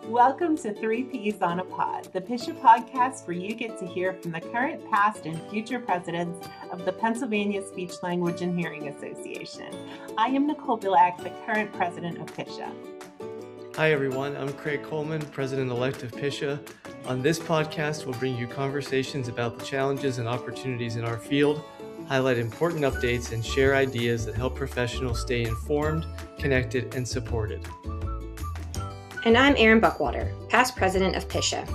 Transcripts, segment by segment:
Welcome to 3Ps on a Pod, the PSHA podcast where you get to hear from the current, past, and future presidents of the Pennsylvania Speech, Language, and Hearing Association. I am Nicole Bilak, the current president of PSHA. Hi everyone, I'm Craig Coleman, President-elect of PSHA. On this podcast, we'll bring you conversations about the challenges and opportunities in our field, highlight important updates, and share ideas that help professionals stay informed, connected, and supported. And I'm Erin Buckwater, past president of PSHA.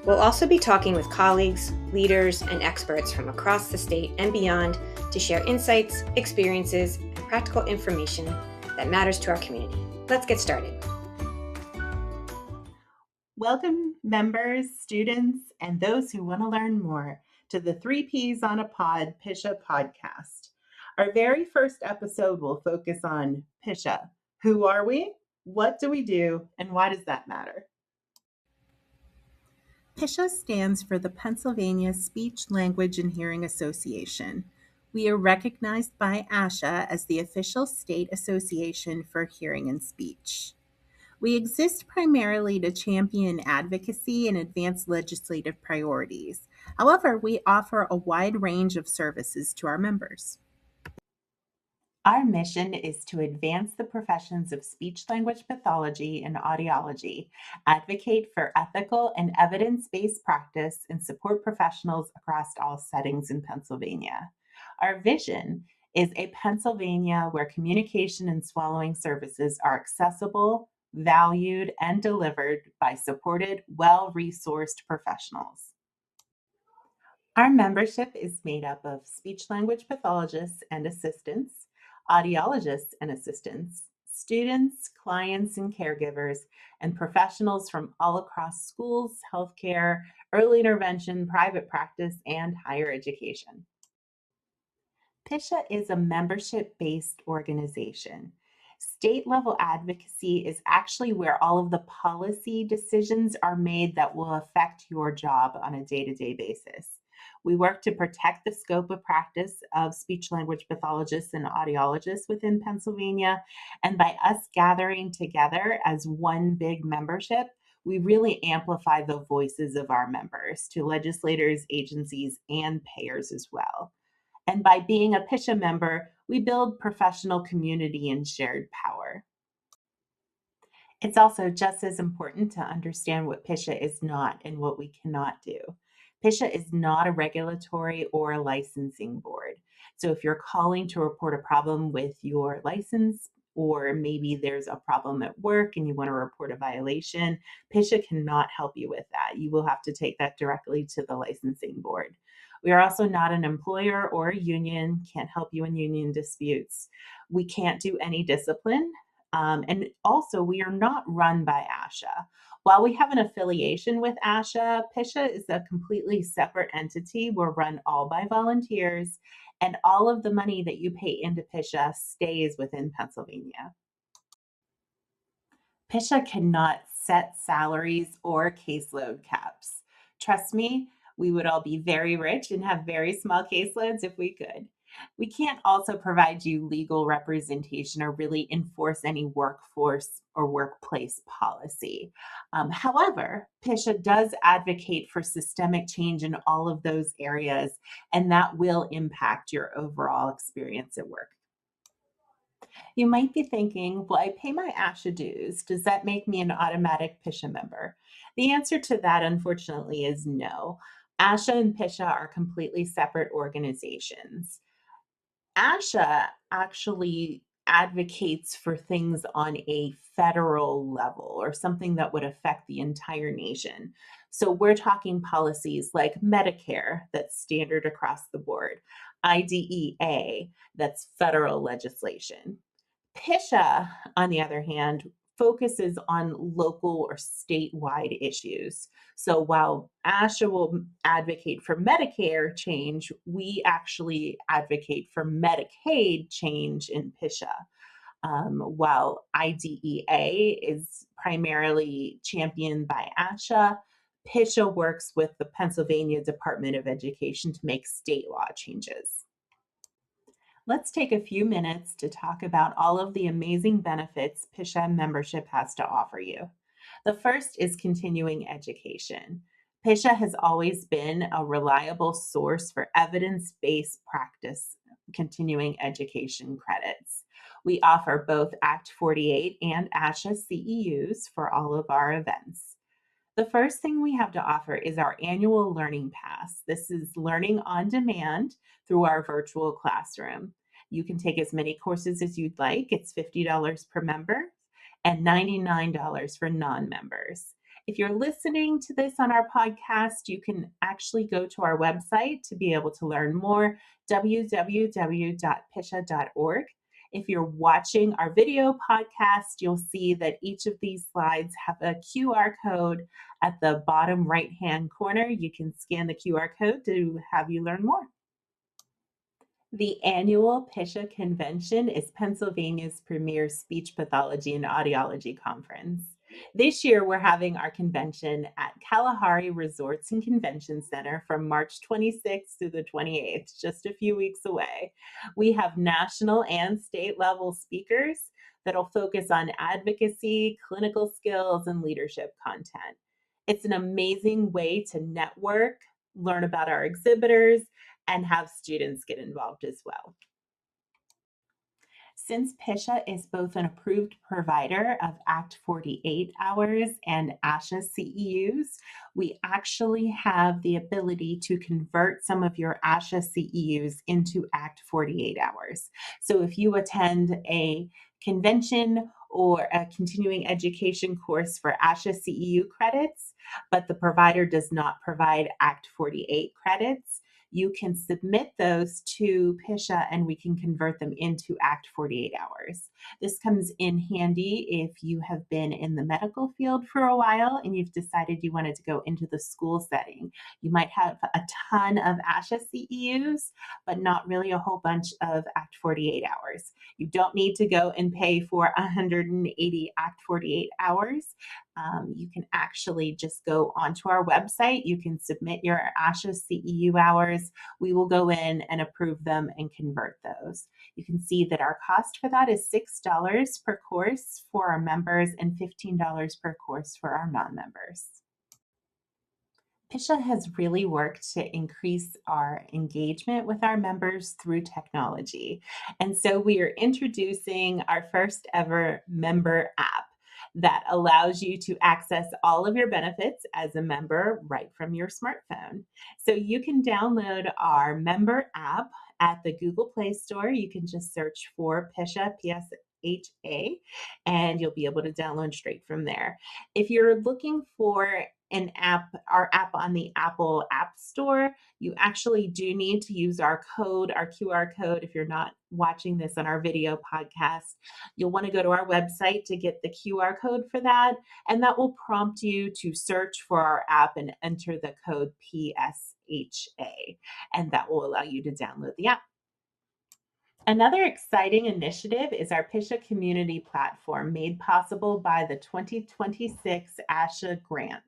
We'll also be talking with colleagues, leaders, and experts from across the state and beyond to share insights, experiences, and practical information that matters to our community. Let's get started. Welcome, members, students, and those who want to learn more to the 3Ps on a Pod PSHA podcast. Our very first episode will focus on PSHA. Who are we? What do we do, and why does that matter? PSHA stands for the Pennsylvania Speech, Language, and Hearing Association. We are recognized by PSHA as the official state association for hearing and speech. We exist primarily to champion advocacy and advance legislative priorities. However, we offer a wide range of services to our members. Our mission is to advance the professions of speech-language pathology and audiology, advocate for ethical and evidence-based practice, and support professionals across all settings in Pennsylvania. Our vision is a Pennsylvania where communication and swallowing services are accessible, valued, and delivered by supported, well-resourced professionals. Our membership is made up of speech-language pathologists and assistants, audiologists and assistants, students, clients, and caregivers, and professionals from all across schools, healthcare, early intervention, private practice, and higher education. PSHA is a membership-based organization. State-level advocacy is actually where all of the policy decisions are made that will affect your job on a day-to-day basis. We work to protect the scope of practice of speech-language pathologists and audiologists within Pennsylvania, and by us gathering together as one big membership, we really amplify the voices of our members to legislators, agencies, and payers as well. And by being a PSHA member, we build professional community and shared power. It's also just as important to understand what PSHA is not and what we cannot do. PSHA is not a regulatory or a licensing board. So if you're calling to report a problem with your license, or maybe there's a problem at work and you want to report a violation, PSHA cannot help you with that. You will have to take that directly to the licensing board. We are also not an employer or a union, can't help you in union disputes. We can't do any discipline. And also, we are not run by PSHA. While we have an affiliation with PSHA is a completely separate entity. We're run all by volunteers, and all of the money that you pay into PSHA stays within Pennsylvania. PSHA cannot set salaries or caseload caps. Trust me, we would all be very rich and have very small caseloads if we could. We can't also provide you legal representation or really enforce any workforce or workplace policy. However, PSHA does advocate for systemic change in all of those areas, and that will impact your overall experience at work. You might be thinking, well, I pay my PSHA dues. Does that make me an automatic PSHA member? The answer to that, unfortunately, is no. PSHA and PSHA are completely separate organizations. PSHA actually advocates for things on a federal level or something that would affect the entire nation. So we're talking policies like Medicare, that's standard across the board, IDEA, that's federal legislation. PSHA, on the other hand, focuses on local or statewide issues. So while PSHA will advocate for Medicare change, we actually advocate for Medicaid change in PSHA. While IDEA is primarily championed by PSHA works with the Pennsylvania Department of Education to make state law changes. Let's take a few minutes to talk about all of the amazing benefits PSHA membership has to offer you. The first is continuing education. PSHA has always been a reliable source for evidence-based practice continuing education credits. We offer both Act 48 and ASHA CEUs for all of our events. The first thing we have to offer is our annual Learning Pass. This is learning on demand through our virtual classroom. You can take as many courses as you'd like. It's $50 per member and $99 for non-members. If you're listening to this on our podcast, you can actually go to our website to be able to learn more, www.pisha.org. If you're watching our video podcast, you'll see that each of these slides have a QR code at the bottom right-hand corner. You can scan the QR code to have you learn more. The annual PSHA convention is Pennsylvania's premier speech pathology and audiology conference. This year, we're having our convention at Kalahari Resorts and Convention Center from March 26th to the 28th, just a few weeks away. We have national and state level speakers that'll focus on advocacy, clinical skills, and leadership content. It's an amazing way to network, learn about our exhibitors, and have students get involved as well. Since PSHA is both an approved provider of Act 48 hours and ASHA CEUs, we actually have the ability to convert some of your ASHA CEUs into Act 48 hours. So if you attend a convention or a continuing education course for ASHA CEU credits, but the provider does not provide Act 48 credits, you can submit those to PSHA and we can convert them into Act 48 hours. This comes in handy if you have been in the medical field for a while and you've decided you wanted to go into the school setting. You might have a ton of ASHA CEUs, but not really a whole bunch of Act 48 hours. You don't need to go and pay for 180 Act 48 hours. You can actually just go onto our website. You can submit your ASHA CEU hours. We will go in and approve them and convert those. You can see that our cost for that is $6 per course for our members and $15 per course for our non-members. PSHA has really worked to increase our engagement with our members through technology. And so we are introducing our first ever member app that allows you to access all of your benefits as a member right from your smartphone. So you can download our member app at the Google Play Store. You can just search for PSHA, PSHA, and you'll be able to download straight from there. If you're looking for an app, our app on the Apple App Store, you actually do need to use our code, our QR code. If you're not watching this on our video podcast, you'll want to go to our website to get the QR code for that, and that will prompt you to search for our app and enter the code PSHA, and that will allow you to download the app. Another exciting initiative is our PSHA community platform made possible by the 2026 ASHA grant.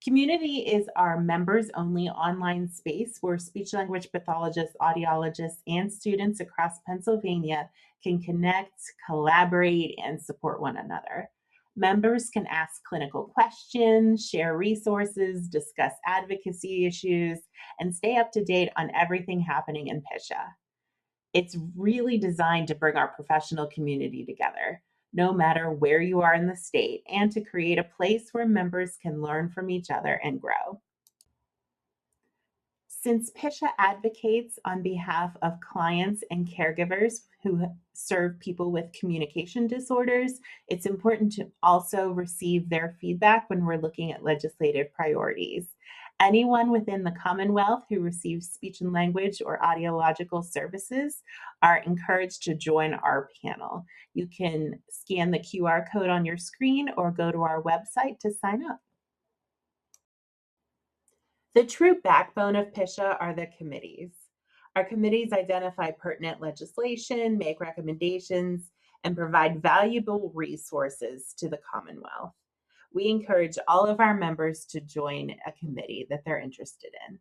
Community is our members-only online space where speech-language pathologists, audiologists, and students across Pennsylvania can connect, collaborate, and support one another. Members can ask clinical questions, share resources, discuss advocacy issues, and stay up to date on everything happening in PSHA. It's really designed to bring our professional community together, no matter where you are in the state, and to create a place where members can learn from each other and grow. Since PSHA advocates on behalf of clients and caregivers who serve people with communication disorders, it's important to also receive their feedback when we're looking at legislative priorities. Anyone within the Commonwealth who receives speech and language or audiological services are encouraged to join our panel. You can scan the QR code on your screen or go to our website to sign up. The true backbone of PSHA are the committees. Our committees identify pertinent legislation, make recommendations, and provide valuable resources to the Commonwealth. We encourage all of our members to join a committee that they're interested in.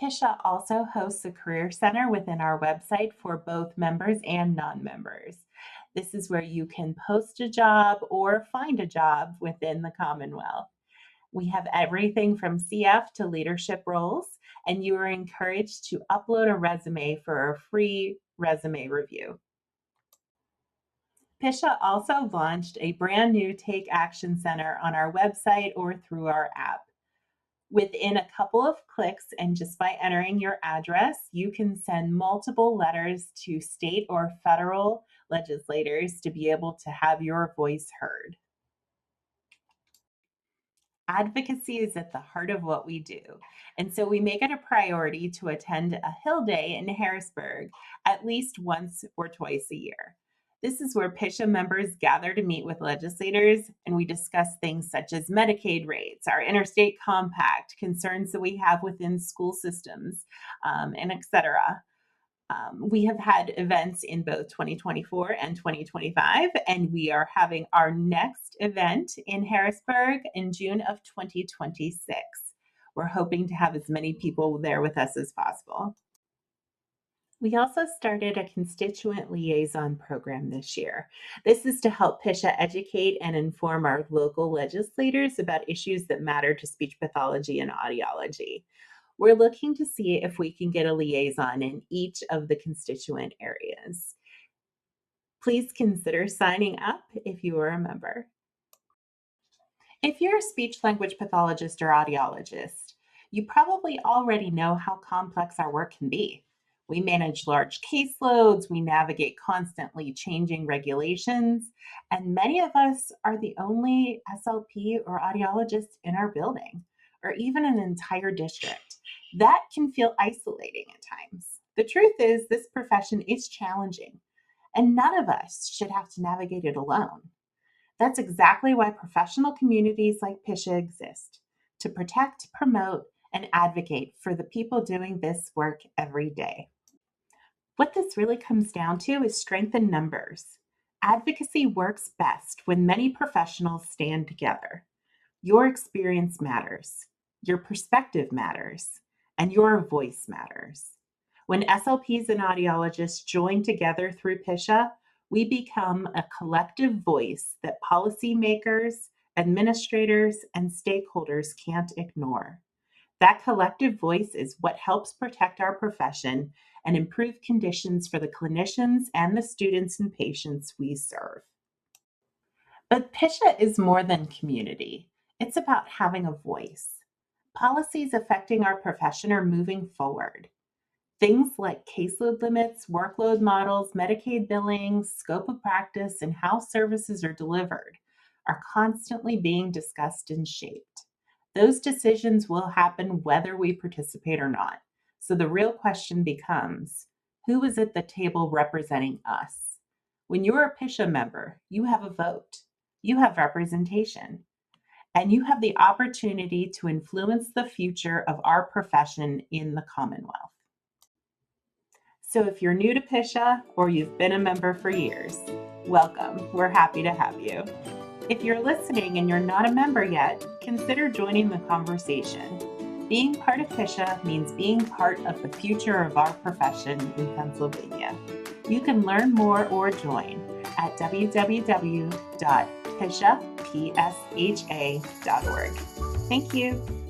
PSHA also hosts a career center within our website for both members and non-members. This is where you can post a job or find a job within the Commonwealth. We have everything from CF to leadership roles, and you are encouraged to upload a resume for a free resume review. PSHA also launched a brand new Take Action Center on our website or through our app. Within a couple of clicks and just by entering your address, you can send multiple letters to state or federal legislators to be able to have your voice heard. Advocacy is at the heart of what we do, and so we make it a priority to attend a Hill Day in Harrisburg at least once or twice a year. This is where PSHA members gather to meet with legislators, and we discuss things such as Medicaid rates, our interstate compact, concerns that we have within school systems, and et cetera. We have had events in both 2024 and 2025, and we are having our next event in Harrisburg in June of 2026. We're hoping to have as many people there with us as possible. We also started a constituent liaison program this year. This is to help PSHA educate and inform our local legislators about issues that matter to speech pathology and audiology. We're looking to see if we can get a liaison in each of the constituent areas. Please consider signing up if you are a member. If you're a speech language pathologist or audiologist, you probably already know how complex our work can be. We manage large caseloads, we navigate constantly changing regulations, and many of us are the only SLP or audiologist in our building, or even an entire district. That can feel isolating at times. The truth is, this profession is challenging, and none of us should have to navigate it alone. That's exactly why professional communities like PSHA exist, to protect, promote, and advocate for the people doing this work every day. What this really comes down to is strength in numbers. Advocacy works best when many professionals stand together. Your experience matters, your perspective matters, and your voice matters. When SLPs and audiologists join together through PSHA, we become a collective voice that policymakers, administrators, and stakeholders can't ignore. That collective voice is what helps protect our profession and improve conditions for the clinicians and the students and patients we serve. But PSHA is more than community. It's about having a voice. Policies affecting our profession are moving forward. Things like caseload limits, workload models, Medicaid billing, scope of practice, and how services are delivered are constantly being discussed and shaped. Those decisions will happen whether we participate or not. So the real question becomes, who is at the table representing us? When you're a PSHA member, you have a vote, you have representation, and you have the opportunity to influence the future of our profession in the Commonwealth. So if you're new to PSHA or you've been a member for years, welcome. We're happy to have you. If you're listening and you're not a member yet, consider joining the conversation. Being part of PSHA means being part of the future of our profession in Pennsylvania. You can learn more or join at www.psha.org. Thank you.